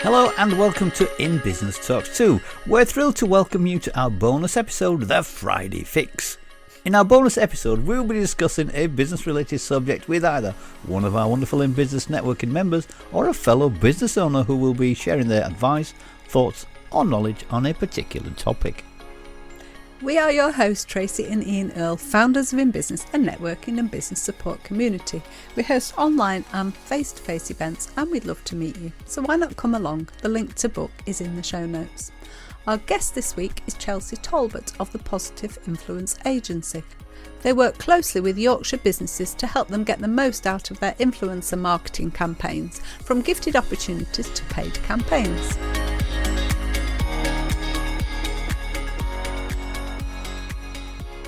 Hello and welcome to In Business Talks 2. We're thrilled to welcome you to our bonus episode, The Friday Fix. In our bonus episode, we'll be discussing a business-related subject with either one of our wonderful In Business networking members or a fellow business owner who will be sharing their advice, thoughts or knowledge on a particular topic. We are your hosts, Tracy and Ian Earle, founders of In Business, a networking and business support community. We host online and face-to-face events and we'd love to meet you. So why not come along? The link to book is in the show notes. Our guest this week is Chelsea Talbot of the Positive Influence Agency. They work closely with Yorkshire businesses to help them get the most out of their influencer marketing campaigns, from gifted opportunities to paid campaigns.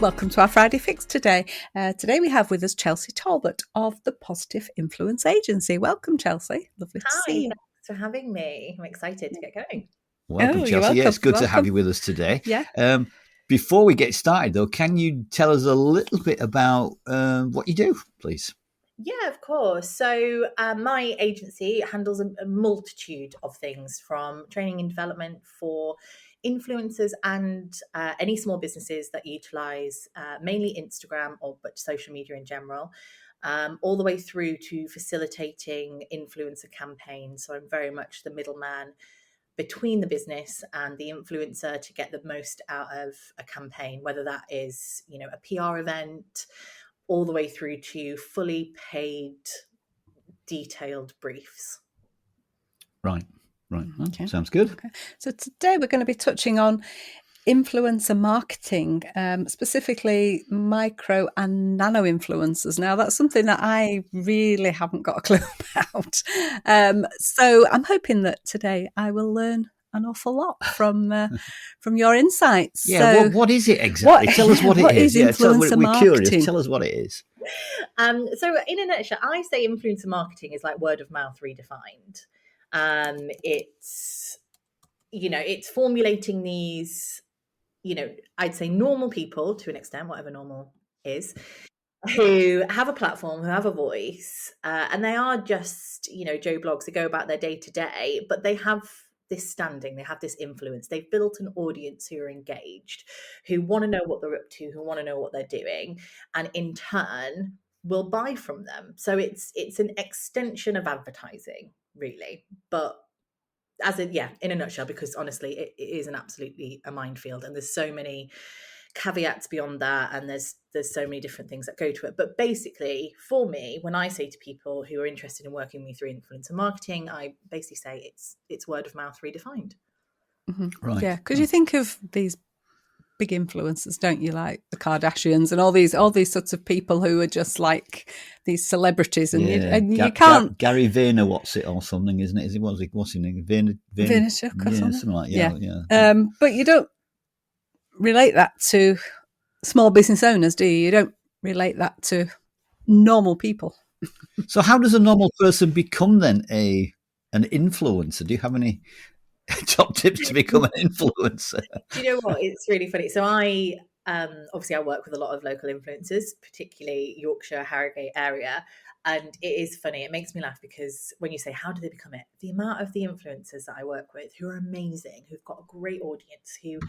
Welcome to our Friday Fix today. Today we have with us Chelsea Talbot of the Positive Influence Agency. Welcome, Chelsea. Lovely to see you. Thanks for having me. I'm excited to get going. Welcome, Chelsea. Yeah, it's good to have you with us today. Yeah. Before we get started, though, can you tell us a little bit about what you do, please? Yeah, of course. So my agency handles a multitude of things, from training and development for influencers and any small businesses that utilize mainly Instagram but social media in general, all the way through to facilitating influencer campaigns. So I'm very much the middleman between the business and the influencer to get the most out of a campaign, whether that is, a PR event, all the way through to fully paid, detailed briefs. Right. Okay. Sounds good. Okay. So today we're going to be touching on influencer marketing, specifically micro and nano influencers. Now, that's something that I really haven't got a clue about. So I'm hoping that today I will learn an awful lot from your insights. Yeah, so, what is it exactly? Tell us what it is. Influencer we're marketing? Curious. Tell us what it is. So in a nutshell, I say influencer marketing is like word of mouth redefined. It's formulating these, I'd say normal people to an extent, whatever normal is, who have a platform, who have a voice, and they are just, Joe Blogs who go about their day to day, but they have this standing, they have this influence. They've built an audience who are engaged, who want to know what they're up to, who want to know what they're doing, and in turn will buy from them. So it's an extension of advertising, really, but in a nutshell, because honestly, it is absolutely a minefield, and there's so many caveats beyond that, and there's so many different things that go to it. But basically, for me, when I say to people who are interested in working with me through influencer marketing, I basically say it's word of mouth redefined. Mm-hmm. Right. Yeah, because you think of these big influencers, don't you, like the Kardashians and all these sorts of people who are just like these celebrities, and you can't. Gary Vaynerchuk or something, isn't it? What's his name? Vaynerchuk or something like that. Yeah. But you don't relate that to small business owners, do you? You don't relate that to normal people. So how does a normal person become then an influencer? Do you have any top tips to become an influencer? Do you know what? It's really funny. So I obviously I work with a lot of local influencers, particularly Yorkshire, Harrogate area. And it is funny. It makes me laugh because when you say, how do they become it? The amount of the influencers that I work with who are amazing, who've got a great audience, who,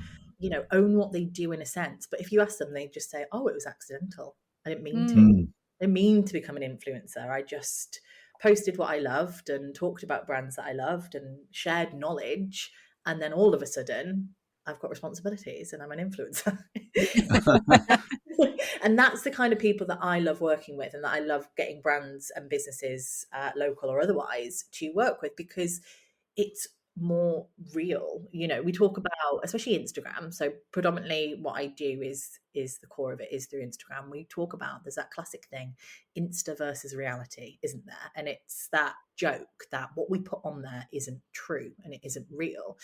own what they do in a sense. But if you ask them, they just say, oh, it was accidental. I didn't mean to. I didn't mean to become an influencer. I just posted what I loved and talked about brands that I loved and shared knowledge. And then all of a sudden, I've got responsibilities and I'm an influencer. And that's the kind of people that I love working with, and that I love getting brands and businesses, local or otherwise, to work with, because it's more real. We talk about, especially Instagram. So predominantly what I do is the core of it is through Instagram. We talk about, there's that classic thing, Insta versus reality, isn't there? And it's that joke that what we put on there isn't true and it isn't real.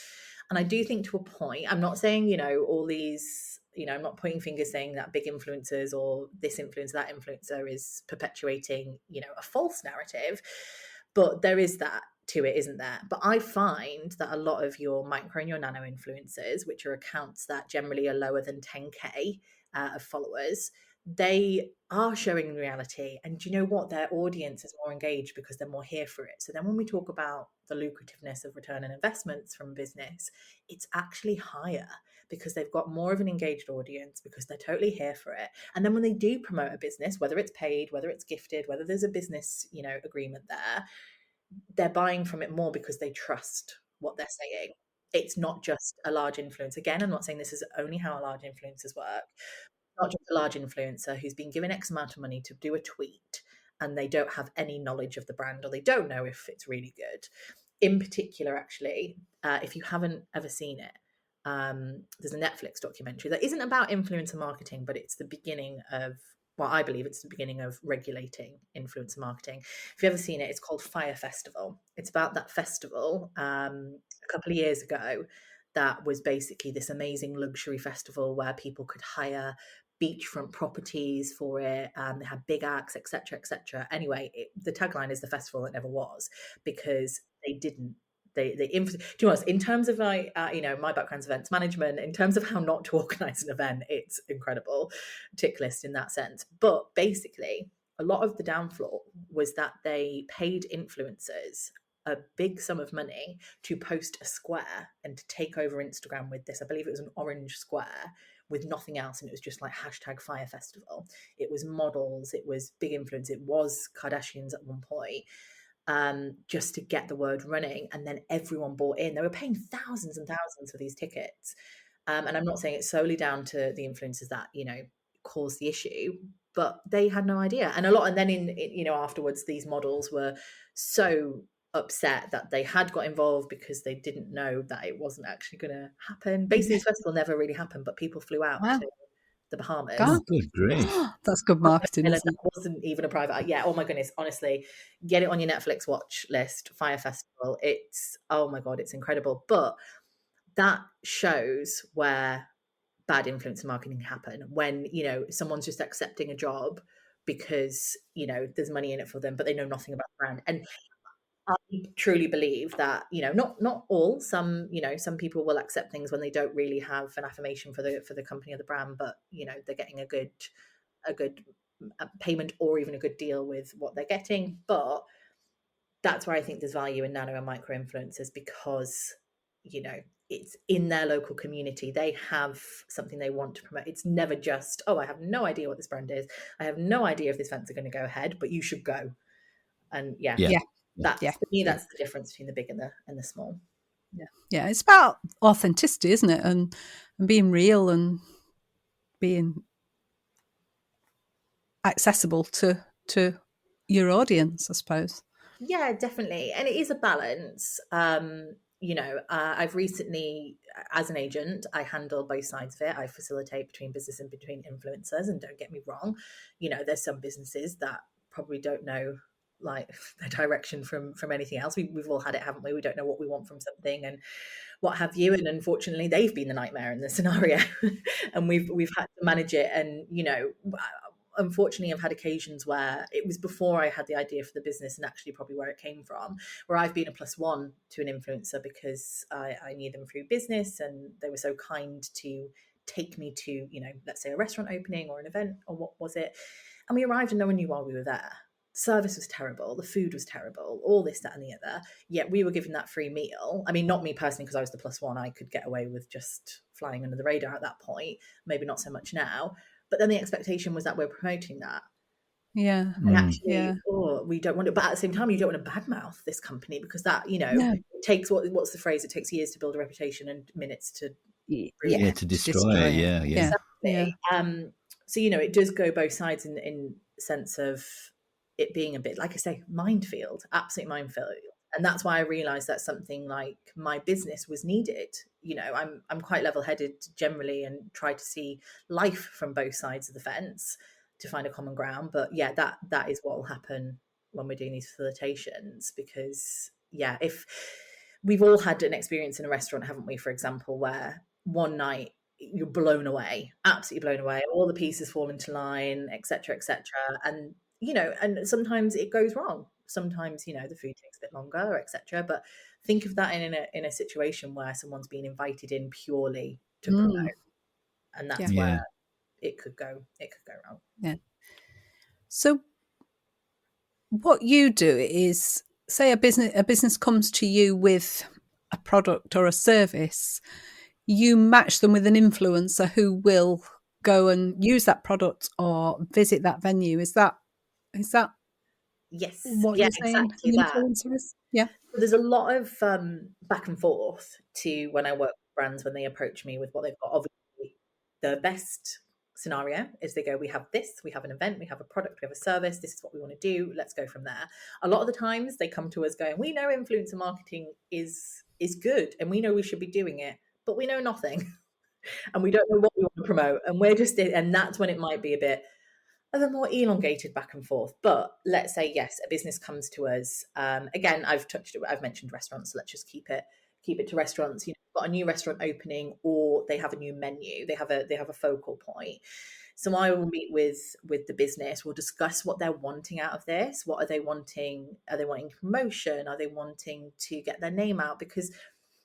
And I do think, to a point, I'm not saying, all these, I'm not pointing fingers saying that big influencers or this influencer, that influencer is perpetuating, a false narrative, but there is that to it, isn't there? But I find that a lot of your micro and your nano influencers, which are accounts that generally are lower than 10k of followers, they are showing reality. And do you know what? Their audience is more engaged because they're more here for it. So then when we talk about the lucrativeness of return on investments from business, it's actually higher because they've got more of an engaged audience because they're totally here for it. And then when they do promote a business, whether it's paid, whether it's gifted, whether there's a business, agreement there, they're buying from it more because they trust what they're saying. It's not just a large influence. Again, I'm not saying this is only how large influencers work. Not just a large influencer who's been given X amount of money to do a tweet and they don't have any knowledge of the brand or they don't know if it's really good. In particular, actually, if you haven't ever seen it, there's a Netflix documentary that isn't about influencer marketing, but it's the beginning of, well, I believe it's the beginning of regulating influencer marketing. If you've ever seen it, it's called Fire Festival. It's about that festival a couple of years ago that was basically this amazing luxury festival where people could hire beachfront properties for it, and they had big acts, etc., etc. Anyway, the tagline is the festival that never was, because they didn't. To be honest, in terms of my background's events management, in terms of how not to organise an event, it's incredible tick list in that sense. But basically, a lot of the downfall was that they paid influencers a big sum of money to post a square and to take over Instagram with this. I believe it was an orange square with nothing else, and it was just like hashtag Fire Festival. It was models, it was big influence, it was Kardashians at one point, just to get the word running. And then everyone bought in. They were paying thousands and thousands for these tickets. And I'm not saying it's solely down to the influencers that, caused the issue, but they had no idea. And then afterwards, these models were so upset that they had got involved because they didn't know that it wasn't actually going to happen. Basically, this festival never really happened, but people flew out to the Bahamas. God. Oh, good grief. That's good marketing, isn't it? That wasn't even a private. Yeah, oh my goodness, honestly, get it on your Netflix watch list, Fire Festival. It's, oh my God, it's incredible. But that shows where bad influencer marketing happen, when, someone's just accepting a job because, there's money in it for them, but they know nothing about the brand. And I truly believe that, not all, some people will accept things when they don't really have an affirmation for the company or the brand, but, they're getting a good payment or even a good deal with what they're getting. But that's where I think there's value in nano and micro influencers, because, it's in their local community. They have something they want to promote. It's never just, oh, I have no idea what this brand is. I have no idea if this events are going to go ahead, but you should go. And for me, that's the difference between the big and the small. Yeah, it's about authenticity, isn't it? And being real and being accessible to your audience, I suppose. Yeah, definitely. And it is a balance. I've recently, as an agent, I handle both sides of it. I facilitate between business and between influencers. And don't get me wrong, there's some businesses that probably don't know like the direction from anything else. We've all had it, haven't we? We don't know what we want from something and what have you. And unfortunately, they've been the nightmare in the scenario, and we've had to manage it. And unfortunately, I've had occasions where it was before I had the idea for the business, and actually probably where it came from, where I've been a +1 to an influencer because I knew them through business, and they were so kind to take me to, let's say a restaurant opening or an event, or what was it? And we arrived and no one knew why we were there. Service was terrible, the food was terrible, all this, that, and the other. Yet we were given that free meal. I mean, not me personally, because I was the +1. I could get away with just flying under the radar at that point. Maybe not so much now. But then the expectation was that we're promoting that. Yeah. And actually, we don't want it. But at the same time, you don't want to badmouth this company, because that, it takes, what's the phrase? It takes years to build a reputation and minutes to to destroy it. Yeah. Exactly. So, it does go both sides in sense of it being a bit, like I say, minefield, absolute minefield. And that's why I realized that something like my business was needed. I'm quite level-headed generally and try to see life from both sides of the fence to find a common ground. But yeah, that is what will happen when we're doing these facilitations, because if we've all had an experience in a restaurant, haven't we, for example, where one night you're blown away, absolutely blown away, all the pieces fall into line, etc., and and sometimes it goes wrong. Sometimes, the food takes a bit longer, etc. But think of that in a situation where someone's been invited in purely to promote. And that's where it could go wrong. Yeah. So what you do is, say a business comes to you with a product or a service, you match them with an influencer who will go and use that product or visit that venue. Is that Yes, what yeah, you're saying exactly an that. influencer is? Yeah. There's a lot of back and forth to when I work with brands when they approach me with what they've got. Obviously, the best scenario is they go, we have this, we have an event, we have a product, we have a service, this is what we want to do, let's go from there. A lot of the times they come to us going, we know influencer marketing is good and we know we should be doing it, but we know nothing and we don't know what we want to promote, and we're just, and that's when it might be a bit of a more elongated back and forth. But let's say, yes, a business comes to us. Again, I've mentioned restaurants, so let's just keep it to restaurants. You know, got a new restaurant opening, or they have a new menu. They have a focal point. So I will meet with the business. We'll discuss what they're wanting out of this. What are they wanting? Are they wanting promotion? Are they wanting to get their name out? Because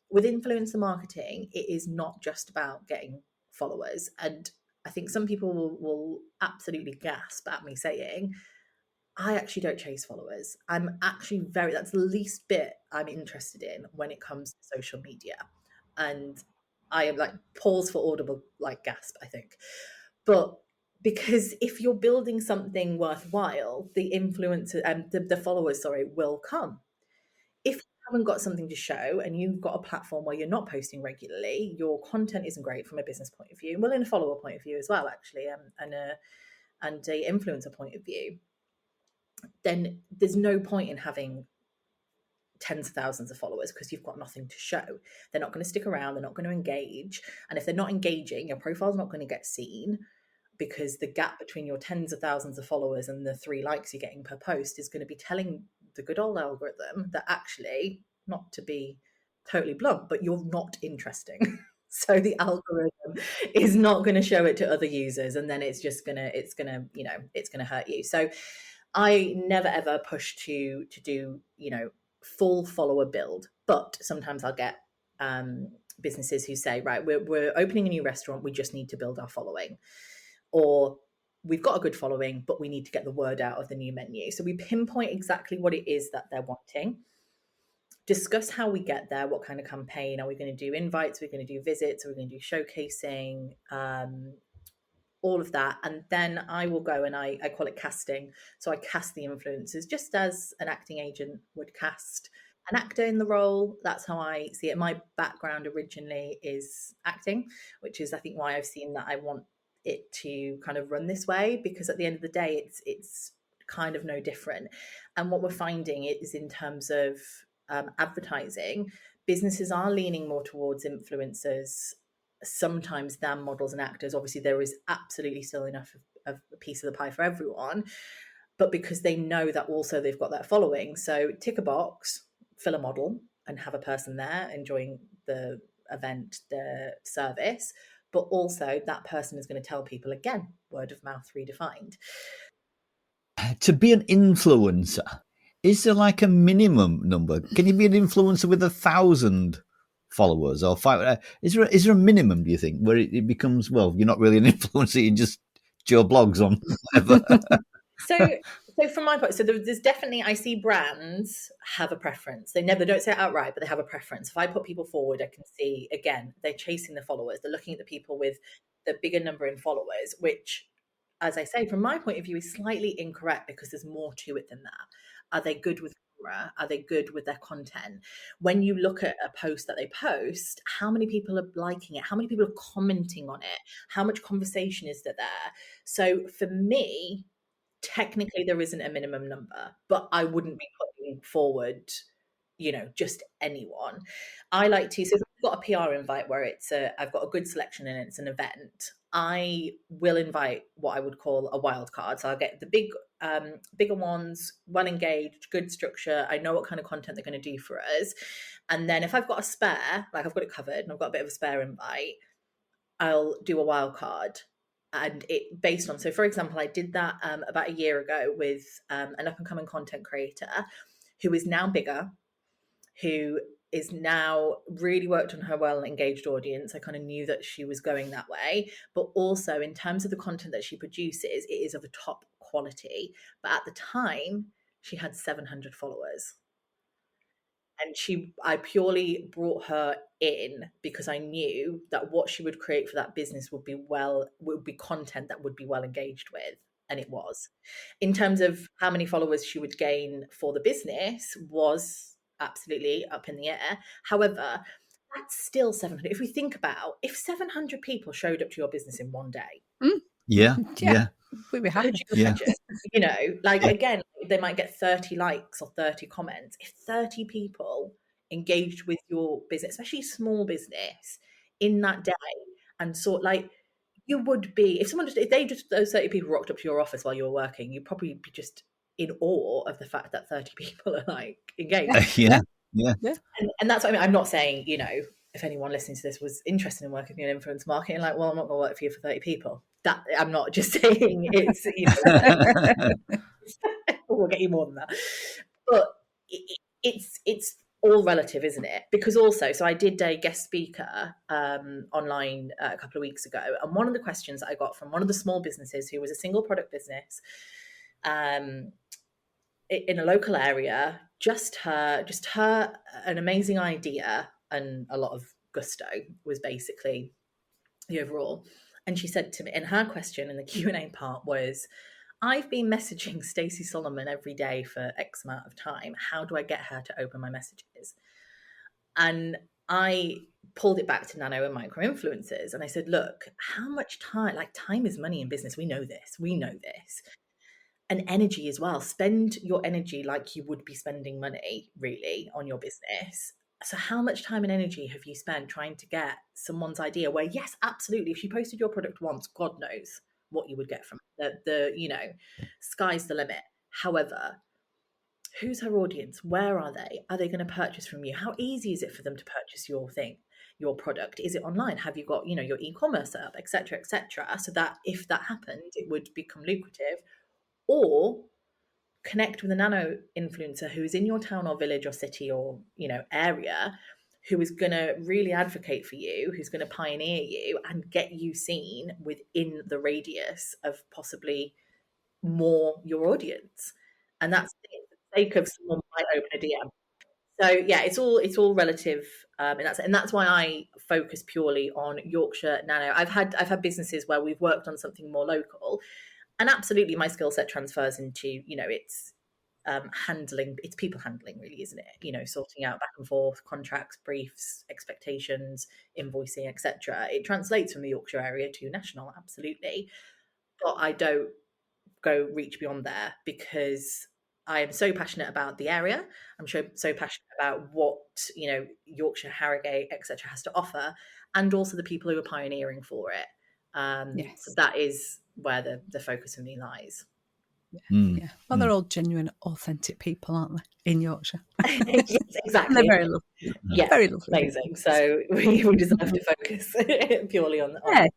with influencer marketing, it is not just about getting followers. And I think some people will absolutely gasp at me saying, I actually don't chase followers. I'm actually that's the least bit I'm interested in when it comes to social media. And I am like, pause for audible, like gasp, I think. But because if you're building something worthwhile, the influencer and the followers, will come. If you haven't got something to show and you've got a platform where you're not posting regularly, your content isn't great from a business point of view, well, in a follower point of view as well, actually, and a influencer point of view, then there's no point in having tens of thousands of followers because you've got nothing to show. They're not going to stick around, they're not going to engage, and if they're not engaging, your profile's not going to get seen, because the gap between your tens of thousands of followers and the 3 likes you're getting per post is going to be telling the good old algorithm that actually, not to be totally blunt, but you're not interesting. So the algorithm is not going to show it to other users, and then it's going to hurt you. So I never ever push to do, full follower build, but sometimes I'll get businesses who say, right, we're opening a new restaurant, we just need to build our following, or we've got a good following, but we need to get the word out of the new menu. So we pinpoint exactly what it is that they're wanting, discuss how we get there, what kind of campaign. Are we going to do invites? Are we going to do visits? Are we going to do showcasing? All of that. And then I will go and I call it casting. So I cast the influencers just as an acting agent would cast an actor in the role. That's how I see it. My background originally is acting, which is, I think, why I've seen that I want it to kind of run this way, because at the end of the day, it's kind of no different. And what we're finding is, in terms of advertising, businesses are leaning more towards influencers sometimes than models and actors. Obviously, there is absolutely still enough of a piece of the pie for everyone, but because they know that also they've got that following. So tick a box, fill a model, and have a person there enjoying the event, the service, but also that person is going to tell people, again, word of mouth redefined. To be an influencer, is there like a minimum number? Can you be an influencer with 1,000 followers or 5? Is there a minimum, do you think, where it becomes, well, you're not really an influencer, you just Joe blogs on whatever? So from my point, so there's definitely, I see brands have a preference. They don't say it outright, but they have a preference. If I put people forward, I can see, again, they're chasing the followers. They're looking at the people with the bigger number in followers, which, as I say, from my point of view, is slightly incorrect, because there's more to it than that. Are they good with camera? Are they good with their content? When you look at a post that they post, how many people are liking it? How many people are commenting on it? How much conversation is there? So for me, technically there isn't a minimum number, but I wouldn't be putting forward, just anyone. I like to, so if I've got a PR invite where I've got a good selection and it's an event, I will invite what I would call a wild card. So I'll get the bigger ones, well engaged, good structure. I know what kind of content they're going to do for us. And then if I've got a spare, like I've got it covered and I've got a bit of a spare invite, I'll do a wild card. And it based on, so for example, I did that about a year ago with an up and coming content creator who is now bigger, who is now really worked on her well engaged audience. I kind of knew that she was going that way, but also in terms of the content that she produces, it is of a top quality. But at the time, she had 700 followers. And I purely brought her in because I knew that what she would create for that business would be content that would be well engaged with. And it was. In terms of how many followers she would gain for the business was absolutely up in the air. However, that's still 700. If we think about, if 700 people showed up to your business in one day, Yeah. we'd be happy. could you imagine? You know, like again, they might get 30 likes or 30 comments. If 30 people engaged with your business, especially small business, in that day, and sort like you would be, if those 30 people rocked up to your office while you were working, you'd probably be just in awe of the fact that 30 people are like engaged. Yeah. And that's what I mean. I'm not saying, you know, if anyone listening to this was interested in working in influence marketing, like, well, I'm not going to work for you for 30 people. That I'm not just saying it's, you know, we'll get you more than that. But it's all relative, isn't it? Because also, so I did a guest speaker online a couple of weeks ago, and one of the questions that I got from one of the small businesses who was a single product business in a local area, just her, an amazing idea and a lot of gusto was basically the overall. And she said to me, and her question in the Q&A part was, I've been messaging Stacey Solomon every day for X amount of time. How do I get her to open my messages? And I pulled it back to nano and micro influencers. And I said, look, how much time, like time is money in business. We know this. And energy as well. Spend your energy like you would be spending money, really, on your business. So how much time and energy have you spent trying to get someone's idea where, yes, absolutely, if you posted your product once, God knows what you would get from it. The you know, sky's the limit. However, who's her audience? Where are they? Are they going to purchase from you? How easy is it for them to purchase your thing, your product? Is it online? Have you got, you know, your e-commerce set up, etc., etc., so that if that happened, it would become lucrative? Or connect with a nano influencer who is in your town or village or city or, you know, area, who is going to really advocate for you, who's going to pioneer you and get you seen within the radius of possibly more your audience. And that's it. For the sake of someone might open a DM. So yeah, it's all relative, and that's why I focus purely on Yorkshire nano. I've had businesses where we've worked on something more local, and absolutely my skill set transfers into, you know, it's it's people handling, really, isn't it? You know, sorting out back and forth contracts, briefs, expectations, invoicing, etc. It translates from the Yorkshire area to national, absolutely. But I don't go reach beyond there because I am so passionate about the area. I'm so passionate about what, you know, Yorkshire, Harrogate, etc. has to offer, and also the people who are pioneering for it. Yes. So that is where the focus for me lies. Yeah. Well, they're all genuine, authentic people, aren't they, in Yorkshire? Yes, exactly. And they're very lovely. Yeah, very lovely. Amazing. So we deserve to focus purely on. Yeah.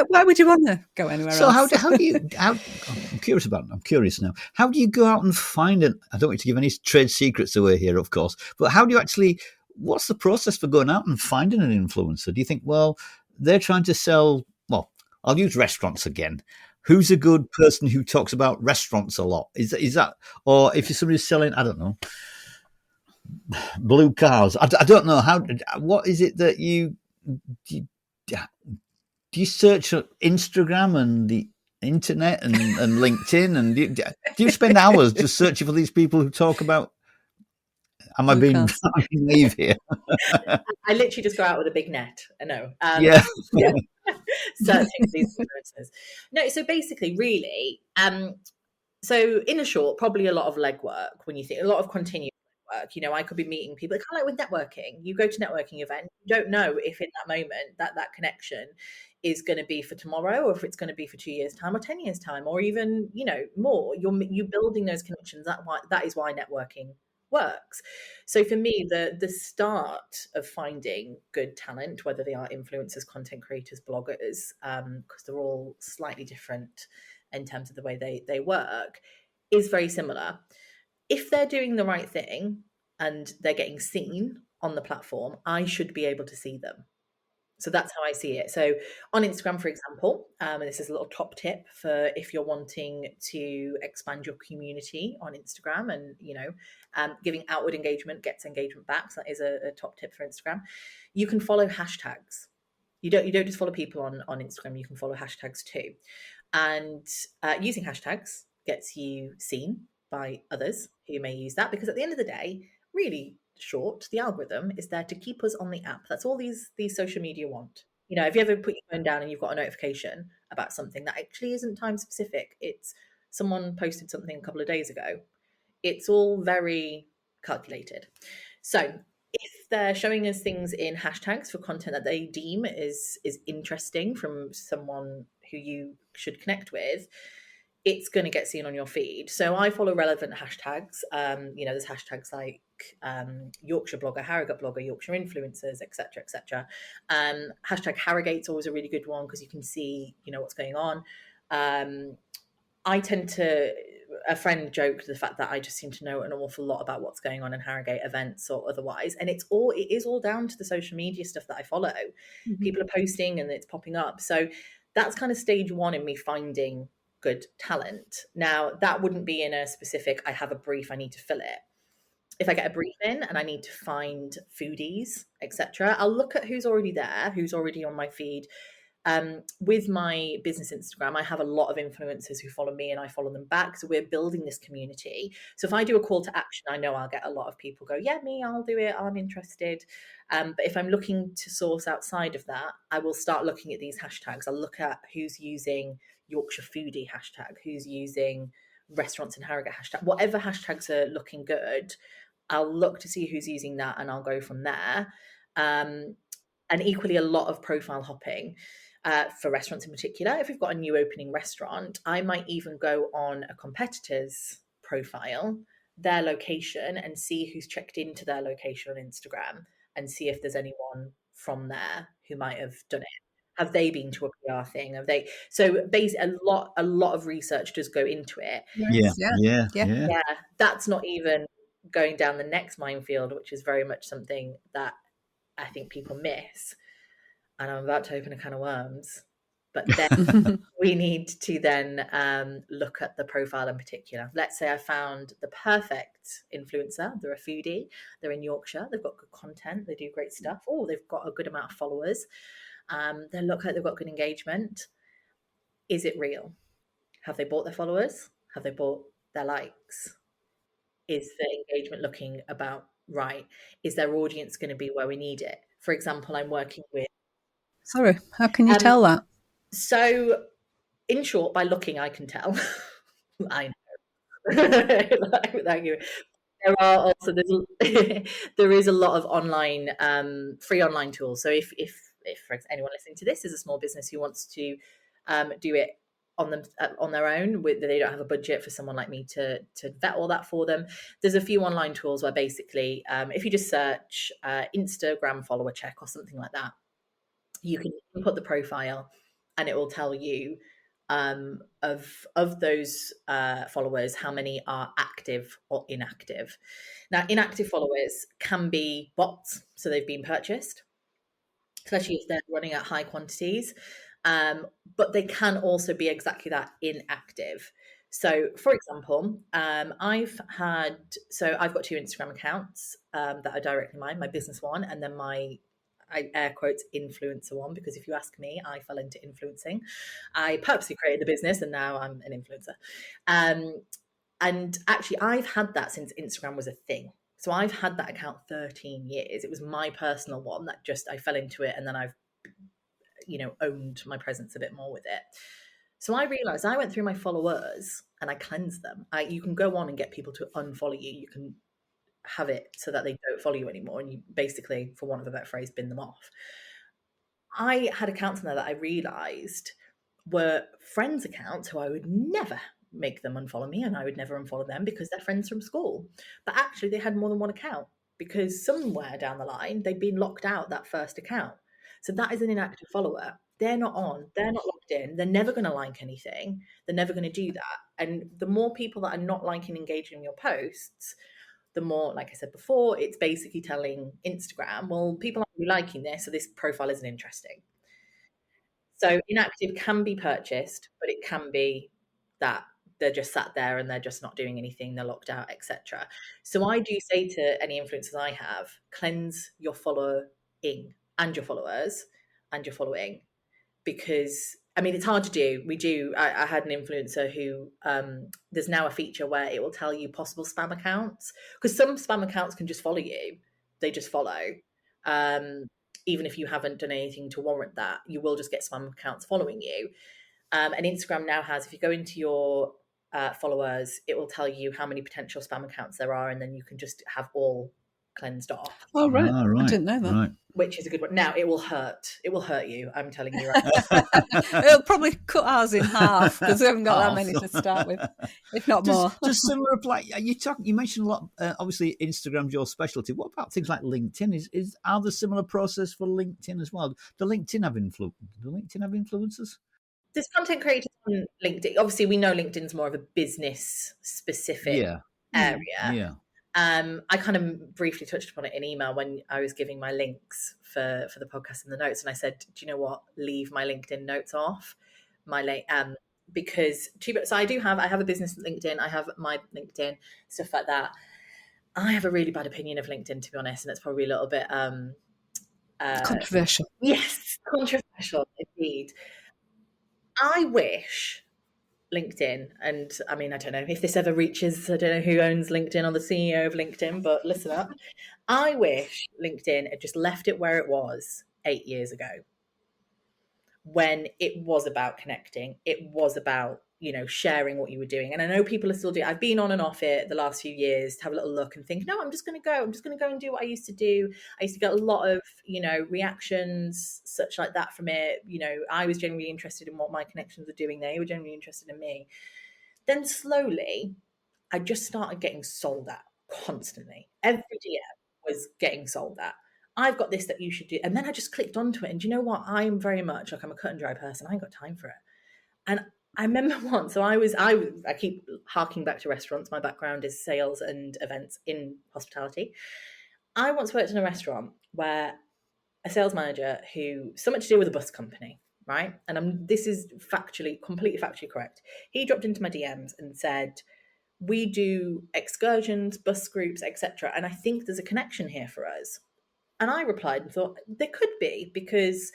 Why would you want to go anywhere So else? I'm curious now. How do you go out and find it? I don't want to give any trade secrets away here, of course, but how do you actually, what's the process for going out and finding an influencer? Do you think, well, they're trying to sell, well, I'll use restaurants again. Who's a good person who talks about restaurants a lot? Is that, or if somebody's selling, I don't know, blue cars? I don't know what is it that do you search Instagram and the internet and LinkedIn, and do you spend hours just searching for these people who talk about? Am I being naive here? I literally just go out with a big net. I know. Yeah. Searching these influencers. No, so basically, really, so in a short, probably a lot of legwork when you think, a lot of continuous work. You know, I could be meeting people, kind of like with networking. You go to networking event, you don't know if in that moment that connection is going to be for tomorrow, or if it's going to be for 2 years' time, or 10 years' time, or even, you know, more. You're building those connections. That is why networking works. So for me, the start of finding good talent, whether they are influencers, content creators, bloggers, because they're all slightly different in terms of the way they work, is very similar. If they're doing the right thing and they're getting seen on the platform, I should be able to see them. So that's how I see it. So on Instagram, for example, and this is a little top tip for if you're wanting to expand your community on Instagram, and giving outward engagement gets engagement back. So that is a top tip for Instagram. You can follow hashtags. You don't just follow people on Instagram. You can follow hashtags too, and using hashtags gets you seen by others who may use that, because at the end of the day, really short, the algorithm is there to keep us on the app. That's all these social media want. If you ever put your phone down and you've got a notification about something that actually isn't time specific, it's someone posted something a couple of days ago, it's all very calculated. So if they're showing us things in hashtags for content that they deem is interesting from someone who you should connect with, it's going to get seen on your feed. So I follow relevant hashtags. There's hashtags like Yorkshire blogger, Harrogate blogger, Yorkshire influencers, etc., etc. Hashtag Harrogate's always a really good one because you can see, what's going on. I tend to, a friend joked the fact that I just seem to know an awful lot about what's going on in Harrogate events or otherwise. And it is all down to the social media stuff that I follow. Mm-hmm. People are posting and it's popping up. So that's kind of stage one in me finding good talent. Now, that wouldn't be in a specific, I have a brief, I need to fill it. If I get a brief in and I need to find foodies, etc., I'll look at who's already there, who's already on my feed. With my business Instagram, I have a lot of influencers who follow me and I follow them back. So we're building this community. So if I do a call to action, I know I'll get a lot of people go, yeah, me, I'll do it. I'm interested. But if I'm looking to source outside of that, I will start looking at these hashtags. I'll look at who's using Yorkshire foodie hashtag, who's using restaurants in Harrogate hashtag, whatever hashtags are looking good, I'll look to see who's using that and I'll go from there. And equally, a lot of profile hopping. For restaurants in particular, if we've got a new opening restaurant, I might even go on a competitor's profile, their location, and see who's checked into their location on Instagram and see if there's anyone from there who might have done it. Have they been to a PR thing? Have they? So basically, a lot of research does go into it. Yeah. That's not even going down the next minefield, which is very much something that I think people miss. And I'm about to open a can of worms, but then we need to then look at the profile in particular. Let's say I found the perfect influencer. They're a foodie. They're in Yorkshire. They've got good content. They do great stuff. Oh, they've got a good amount of followers. They look like they've got good engagement. Is it real? Have they bought their followers? Have they bought their likes? Is the engagement looking about right? Is their audience going to be where we need it? For example, I'm working with... Sorry, how can you tell that? So, in short, by looking, I can tell. I know. Thank you. There are also there is a lot of online free online tools. So if for anyone listening to this is a small business who wants to do it on their own, they don't have a budget for someone like me to vet all that for them, there's a few online tools where basically if you just search Instagram follower check or something like that, you can input the profile and it will tell you of those followers, how many are active or inactive. Now, inactive followers can be bots, so they've been purchased, especially if they're running at high quantities. But they can also be exactly that, inactive. So, for example, I've got 2 Instagram accounts that are directly mine, my business one, and then my, I air quotes, influencer one, because if you ask me, I fell into influencing. I purposely created the business and now I'm an influencer. And actually, I've had that since Instagram was a thing. So I've had that account 13 years. It was my personal one that just, I fell into it and then I've, owned my presence a bit more with it. So I realized I went through my followers and I cleansed them. You can go on and get people to unfollow you. You can have it so that they don't follow you anymore, and you basically, for want of a better phrase, bin them off. I had accounts in there that I realized were friends' accounts who I would never make them unfollow me, and I would never unfollow them because they're friends from school. But actually they had more than one account because somewhere down the line they'd been locked out that first account. So that is an inactive follower. They're not on, they're not logged in, they're never going to like anything, they're never going to do that. And the more people that are not liking and engaging in your posts, the more, like I said before, it's basically telling Instagram, well, people aren't really liking this, so this profile isn't interesting. So inactive can be purchased, but it can be that they're just sat there and they're just not doing anything, they're locked out, etc. So I do say to any influencers I have, cleanse your following and your followers and your following, because I mean, it's hard to do. I had an influencer who, there's now a feature where it will tell you possible spam accounts, because some spam accounts can just follow you. They just follow. Even if you haven't done anything to warrant that, you will just get spam accounts following you. And Instagram now has, if you go into your followers, it will tell you how many potential spam accounts there are, and then you can just have all cleansed off. Oh, right. right. I didn't know that. Right. Which is a good one. Now, it will hurt. It will hurt you. I'm telling you right. It'll probably cut ours in half because we haven't got that many to start with, if not more. Does similar apply? You mentioned a lot. Obviously, Instagram's your specialty. What about things like LinkedIn? Are there similar process for LinkedIn as well? Do LinkedIn have influencers? There's content creators on LinkedIn. Obviously, we know LinkedIn's more of a business specific area. Yeah. I kind of briefly touched upon it in email when I was giving my links for the podcast and the notes, and I said, "Do you know what? Leave my LinkedIn notes off." Because so I have a business LinkedIn, I have my LinkedIn, stuff like that. I have a really bad opinion of LinkedIn, to be honest, and it's probably a little bit controversial. Yes, controversial indeed. I wish LinkedIn, and I mean, I don't know if this ever reaches, I don't know who owns LinkedIn or the CEO of LinkedIn, but listen up. I wish LinkedIn had just left it where it was 8 years ago, when it was about connecting. It was about, sharing what you were doing. And I know people are still doing, I've been on and off it the last few years to have a little look and think, no, I'm just going to go and do what I used to do. I used to get a lot of, reactions, such like that from it. I was genuinely interested in what my connections were doing. They were genuinely interested in me. Then slowly, I just started getting sold at constantly. Every DM was getting sold at. I've got this that you should do. And then I just clicked onto it. And do you know what? I'm very much like, I'm a cut and dry person. I ain't got time for it. And I remember once, so I keep harking back to restaurants. My background is sales and events in hospitality. I once worked in a restaurant where a sales manager who, something to do with a bus company, right? And this is completely factually correct. He dropped into my DMs and said, we do excursions, bus groups, etc. And I think there's a connection here for us. And I replied and thought, there could be, because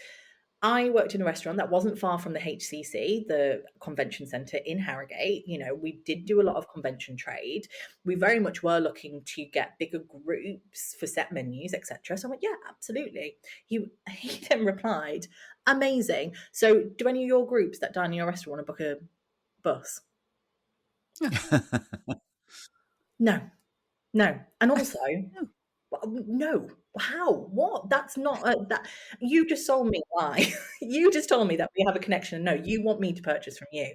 I worked in a restaurant that wasn't far from the HCC, the convention centre in Harrogate. We did do a lot of convention trade. We very much were looking to get bigger groups for set menus, etc. So I went, yeah, absolutely. He then replied, amazing. So do any of your groups that dine in your restaurant want to book a bus? No. And also, no. How? What? That's not that. You just sold me why. You just told me that we have a connection. No, you want me to purchase from you.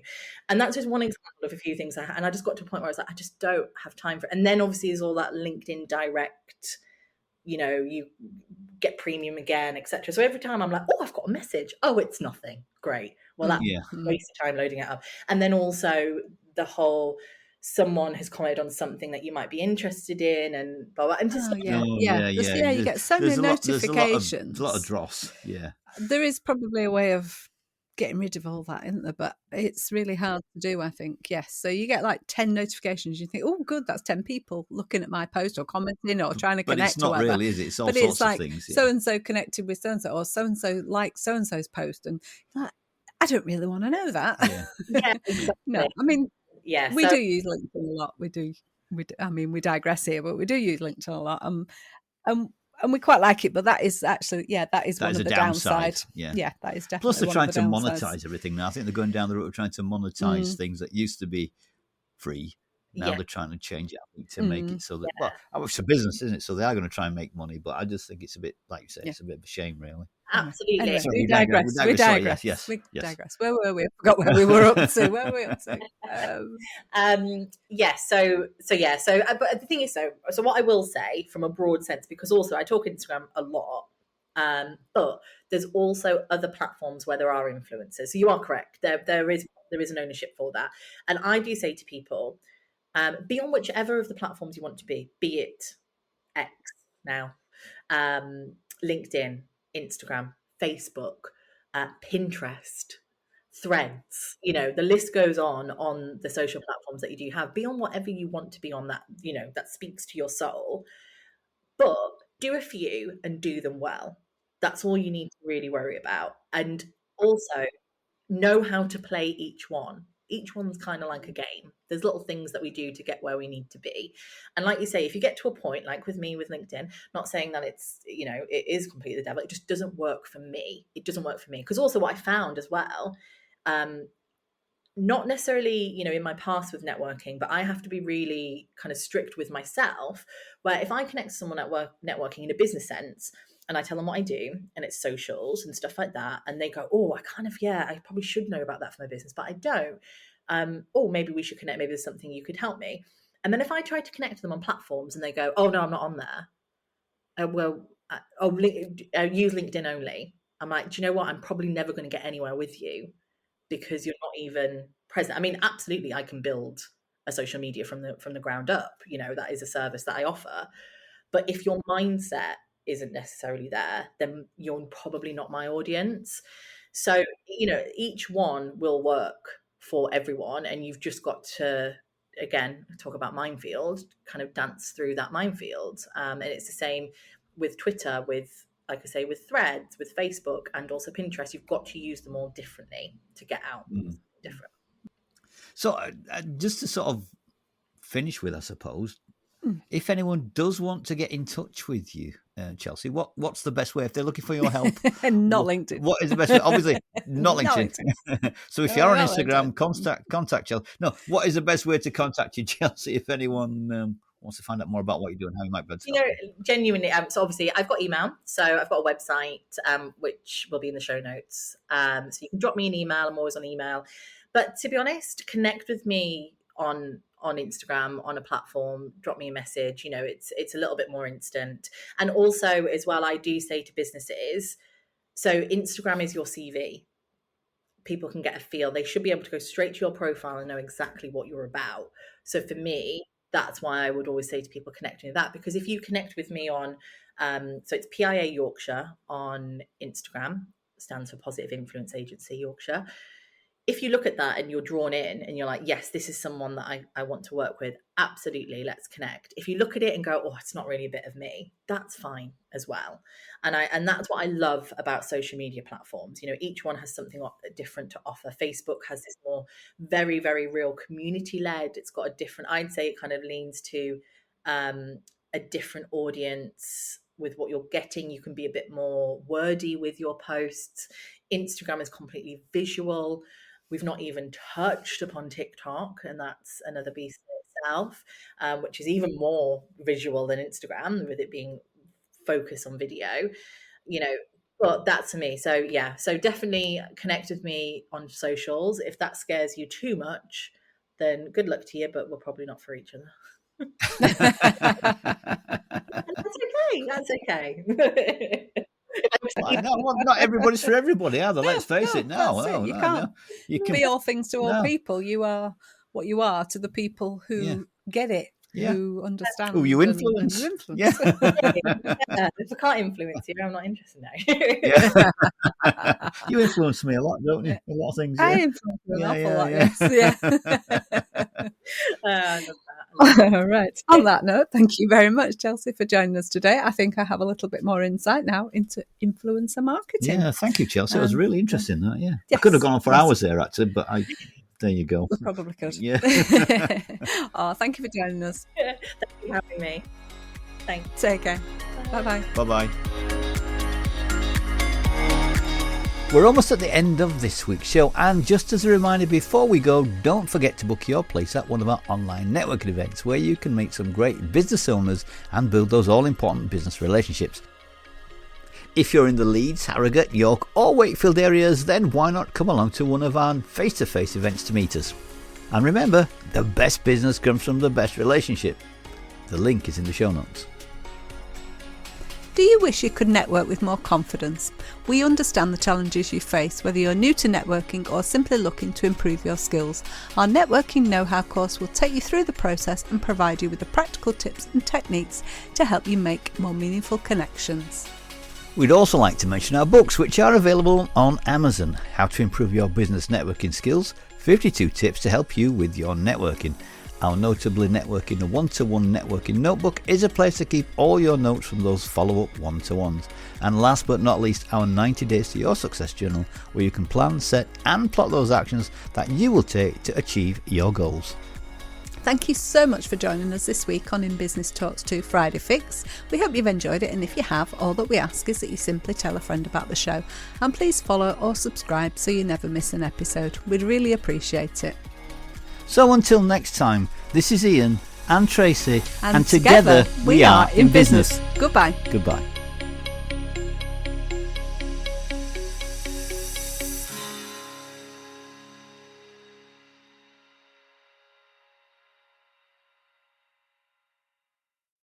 And that's just one example of a few things. And I just got to a point where I was like, I just don't have time for it. And then obviously there's all that LinkedIn direct, you get premium again, etc. So every time I'm like, oh, I've got a message. Oh, it's nothing. Great. Well, that's a waste of time loading it up. And then also the whole, someone has commented on something that you might be interested in, and blah, blah. And just you get so many notifications. There's a lot of dross. Yeah, there is probably a way of getting rid of all that, isn't there? But it's really hard to do, I think. Yes, so you get like 10 notifications. You think, oh, good, that's 10 people looking at my post or commenting or trying to connect. But it's not or really, is it? It's all but sorts it's like, of things. So and so connected with so and so, or so and so liked so and so's post, and like, I don't really want to know that. Yeah, exactly. No, I mean. Yeah, we do use LinkedIn a lot. We do. I mean, we digress here, but we do use LinkedIn a lot, and we quite like it. But that is actually, that is one of the downside. Yeah, that is definitely. Plus, they're trying to downsides. monetize everything now. I think they're going down the route of trying to monetize things that used to be free. Now they're trying to change it, I think, to make it so that it's a business, isn't it? So they are going to try and make money. But I just think it's a bit, like you say, it's a bit of a shame, really. Absolutely. Anyway, Sorry, we digress. We digress. Yes. Where were we? I forgot where we were up to. Where were we up to? But the thing is, so what I will say from a broad sense, because also I talk Instagram a lot, but there's also other platforms where there are influencers. So you are correct. There is an ownership for that. And I do say to people, Be on whichever of the platforms you want to be it X now, LinkedIn, Instagram, Facebook, Pinterest, Threads, the list goes on the social platforms that you do have. Be on whatever you want to be on that, that speaks to your soul, but do a few and do them well. That's all you need to really worry about. And also know how to play each one. Each one's kind of like a game. There's little things that we do to get where we need to be. And like you say, if you get to a point, like with me with LinkedIn, not saying that it's, it is completely the devil. It just doesn't work for me. It doesn't work for me. Because also what I found as well, not necessarily, in my past with networking, but I have to be really kind of strict with myself, where if I connect to someone at work, networking in a business sense, and I tell them what I do and it's socials and stuff like that, and they go, oh, I probably should know about that for my business, but I don't. Oh, maybe we should connect. Maybe there's something you could help me. And then if I try to connect to them on platforms and they go, oh, no, I'm not on there. Use LinkedIn only. I'm like, do you know what? I'm probably never going to get anywhere with you because you're not even present. I mean, absolutely, I can build a social media from the ground up. That is a service that I offer. But if your mindset isn't necessarily there, then you're probably not my audience. So, each one will work for everyone, and you've just got to, again, talk about minefield, kind of dance through that minefield. And it's the same with Twitter, with, like I say, with Threads, with Facebook, and also Pinterest. You've got to use them all differently to get out different. So just to sort of finish with, I suppose, if anyone does want to get in touch with you, Chelsea, what's the best way if they're looking for your help? Not LinkedIn. What is the best way? Obviously, not LinkedIn. So if you're on Instagram, contact Chelsea. No, what is the best way to contact you, Chelsea, if anyone wants to find out more about what you do and how you might be able to help? Genuinely, so obviously I've got email, so I've got a website, which will be in the show notes. So you can drop me an email. I'm always on email. But to be honest, connect with me on Instagram, on a platform, drop me a message. It's a little bit more instant. And also as well, I do say to businesses, so Instagram is your CV. People can get a feel. They should be able to go straight to your profile and know exactly what you're about. So for me, that's why I would always say to people, connect with that, because if you connect with me on, so it's PIA Yorkshire on Instagram, stands for Positive Influence Agency Yorkshire. If you look at that and you're drawn in and you're like, yes, this is someone that I want to work with, absolutely, let's connect. If you look at it and go, oh, it's not really a bit of me, that's fine as well. And that's what I love about social media platforms. Each one has something different to offer. Facebook has this more very, very real community led. It's got a different, I'd say it kind of leans to a different audience with what you're getting. You can be a bit more wordy with your posts. Instagram is completely visual. We've not even touched upon TikTok, and that's another beast in itself, which is even more visual than Instagram, with it being focused on video, but that's for me. So yeah, so definitely connect with me on socials. If that scares you too much, then good luck to you, but we're probably not for each other. And that's okay. Not everybody's for everybody, either. Let's face it now. You can be all things to all people. You are what you are to the people who get it, who understand. Who you influence. If I can't influence you, I'm not interested now. You influence me a lot, don't you? A lot of things. I influence you an awful lot, yes. I love that. Right. On that note, thank you very much, Chelsea, for joining us today. I think I have a little bit more insight now into influencer marketing. Yeah, thank you, Chelsea. It was really interesting, that. Yeah, yes, I could have gone on for hours there, actually, but there you go. We probably could. Yeah. Thank you for joining us. Thank you for having me. Thanks. Take care. Bye-bye. Bye-bye. We're almost at the end of this week's show, and just as a reminder before we go, don't forget to book your place at one of our online networking events where you can meet some great business owners and build those all-important business relationships. If you're in the Leeds, Harrogate, York or Wakefield areas, then why not come along to one of our face-to-face events to meet us. And remember, the best business comes from the best relationship. The link is in the show notes. Do you wish you could network with more confidence? We understand the challenges you face, whether you're new to networking or simply looking to improve your skills. Our networking know-how course will take you through the process and provide you with the practical tips and techniques to help you make more meaningful connections. We'd also like to mention our books, which are available on Amazon. How to Improve Your Business Networking Skills, 52 Tips to Help You with Your Networking. Our Notably Networking, a one-to-one networking notebook, is a place to keep all your notes from those follow-up one-to-ones. And last but not least, our 90 Days to Your Success Journal, where you can plan, set and plot those actions that you will take to achieve your goals. Thank you so much for joining us this week on In Business Talks 2 Friday Fix. We hope you've enjoyed it, and if you have, all that we ask is that you simply tell a friend about the show. And please follow or subscribe so you never miss an episode. We'd really appreciate it. So until next time, this is Ian and Tracy, and together we are In Business. Goodbye. Goodbye.